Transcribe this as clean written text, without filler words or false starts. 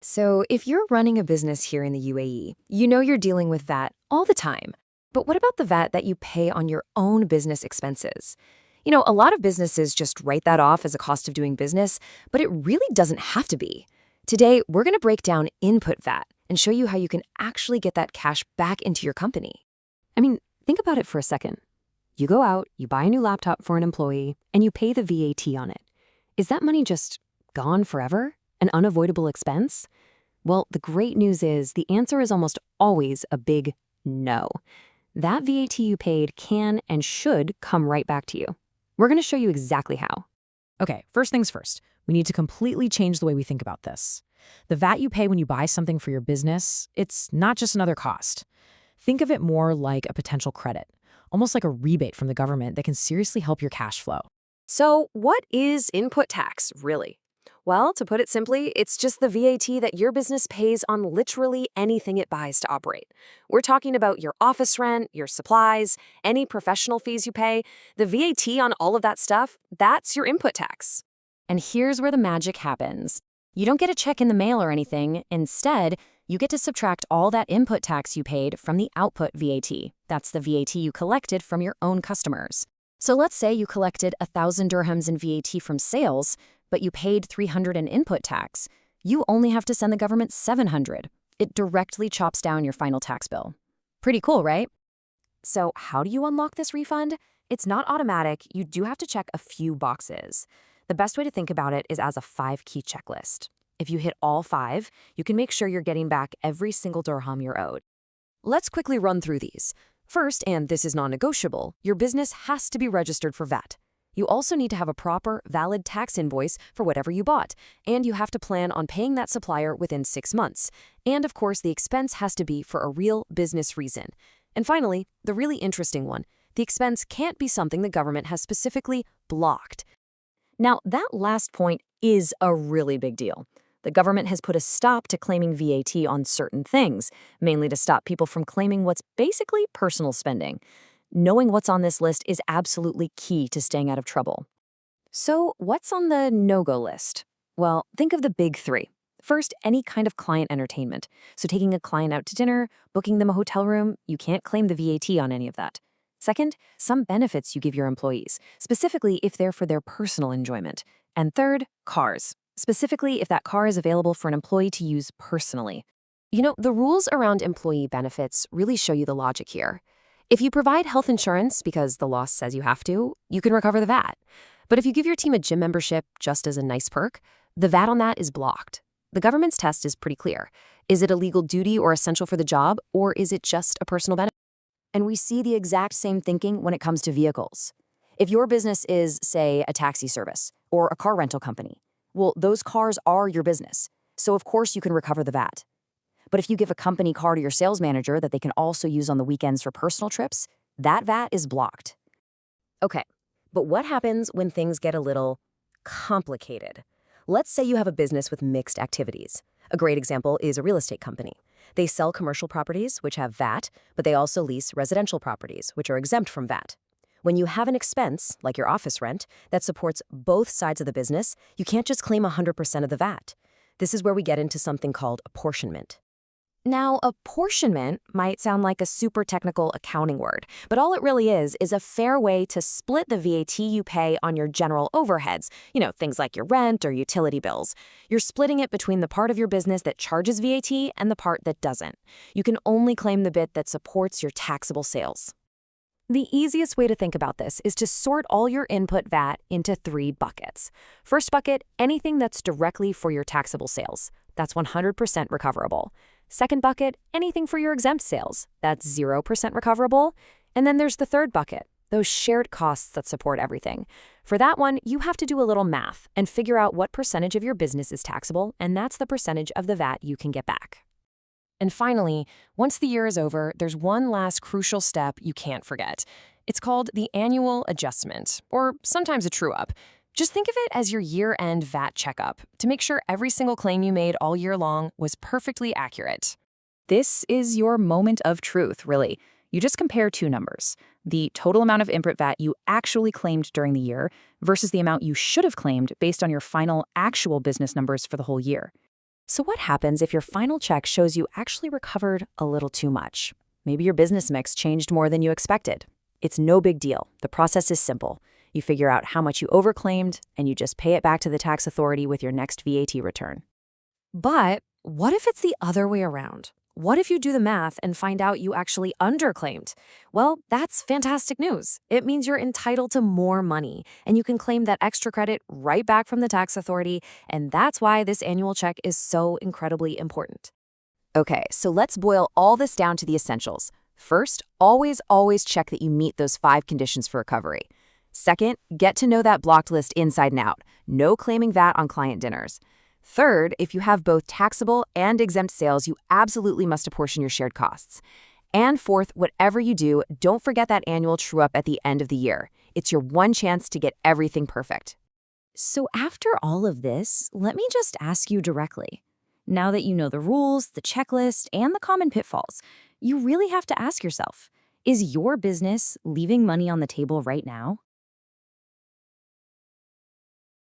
So, if you're running a business here in the UAE, you know you're dealing with VAT all the time. But what about the VAT that you pay on your own business expenses? A lot of businesses just write that off as a cost of doing business, but it really doesn't have to be. Today, we're going to break down input VAT and show you how you can actually get that cash back into your company. I mean, think about it for a second. You go out, you buy a new laptop for an employee, and you pay the VAT on it. Is that money just gone forever? An unavoidable expense? Well, the great news is the answer is almost always a big no. That VAT you paid can and should come right back to you. We're going to show you exactly how. Okay, first things first. We need to completely change the way we think about this. The VAT you pay when you buy something for your business, it's not just another cost. Think of it more like a potential credit, almost like a rebate from the government that can seriously help your cash flow. So, what is input tax, really? Well, to put it simply, it's just the VAT that your business pays on literally anything it buys to operate. We're talking about your office rent, your supplies, any professional fees you pay. The VAT on all of that stuff, that's your input tax. And here's where the magic happens. You don't get a check in the mail or anything. Instead, you get to subtract all that input tax you paid from the output VAT. That's the VAT you collected from your own customers. So let's say you collected 1,000 dirhams in VAT from sales, but you paid 300 in input tax. You only have to send the government 700. It directly chops down your final tax bill. Pretty cool, right? So, how do you unlock this refund? It's not automatic. You do have to check a few boxes. The best way to think about it is as a 5-key checklist. If you hit all 5, you can make sure you're getting back every single dirham you're owed. Let's quickly run through these. First, and this is non-negotiable, your business has to be registered for VAT. You also need to have a proper, valid tax invoice for whatever you bought, and you have to plan on paying that supplier within 6 months. And of course, the expense has to be for a real business reason. And finally, the really interesting one, the expense can't be something the government has specifically blocked. Now, that last point is a really big deal. The government has put a stop to claiming VAT on certain things, mainly to stop people from claiming what's basically personal spending. Knowing what's on this list is absolutely key to staying out of trouble. So, what's on the no-go list? Well, think of the big 3. First, any kind of client entertainment. So taking a client out to dinner, booking them a hotel room, you can't claim the VAT on any of that. Second, some benefits you give your employees, specifically if they're for their personal enjoyment. And third, cars, specifically if that car is available for an employee to use personally. The rules around employee benefits really show you the logic here. If you provide health insurance because the law says you have to, you can recover the VAT. But if you give your team a gym membership just as a nice perk, the VAT on that is blocked. The government's test is pretty clear. Is it a legal duty or essential for the job, or is it just a personal benefit? And we see the exact same thinking when it comes to vehicles. If your business is, say, a taxi service or a car rental company, well, those cars are your business. So of course you can recover the VAT. But if you give a company car to your sales manager that they can also use on the weekends for personal trips, that VAT is blocked. Okay, but what happens when things get a little complicated? Let's say you have a business with mixed activities. A great example is a real estate company. They sell commercial properties, which have VAT, but they also lease residential properties, which are exempt from VAT. When you have an expense, like your office rent, that supports both sides of the business, you can't just claim 100% of the VAT. This is where we get into something called apportionment. Now, apportionment might sound like a super technical accounting word, but all it really is a fair way to split the VAT you pay on your general overheads, things like your rent or utility bills. You're splitting it between the part of your business that charges VAT and the part that doesn't. You can only claim the bit that supports your taxable sales. The easiest way to think about this is to sort all your input VAT into 3 buckets. First bucket, anything that's directly for your taxable sales. That's 100% recoverable. Second bucket, anything for your exempt sales. That's 0% recoverable. And then there's the third bucket, those shared costs that support everything. For that one, you have to do a little math and figure out what percentage of your business is taxable, and that's the percentage of the VAT you can get back. And finally, once the year is over, there's one last crucial step you can't forget. It's called the annual adjustment, or sometimes a true-up. Just think of it as your year-end VAT checkup to make sure every single claim you made all year long was perfectly accurate. This is your moment of truth, really. You just compare 2 numbers, the total amount of input VAT you actually claimed during the year versus the amount you should have claimed based on your final actual business numbers for the whole year. So what happens if your final check shows you actually recovered a little too much? Maybe your business mix changed more than you expected. It's no big deal. The process is simple. You figure out how much you overclaimed, and you just pay it back to the tax authority with your next VAT return. But what if it's the other way around? What if you do the math and find out you actually underclaimed? Well, that's fantastic news. It means you're entitled to more money, and you can claim that extra credit right back from the tax authority, and that's why this annual check is so incredibly important. Okay, so let's boil all this down to the essentials. First, always check that you meet those 5 conditions for recovery. Second, get to know that blocked list inside and out. No claiming VAT on client dinners. Third, if you have both taxable and exempt sales, you absolutely must apportion your shared costs. And fourth, whatever you do, don't forget that annual true-up at the end of the year. It's your one chance to get everything perfect. So after all of this, let me just ask you directly. Now that you know the rules, the checklist, and the common pitfalls, you really have to ask yourself, is your business leaving money on the table right now?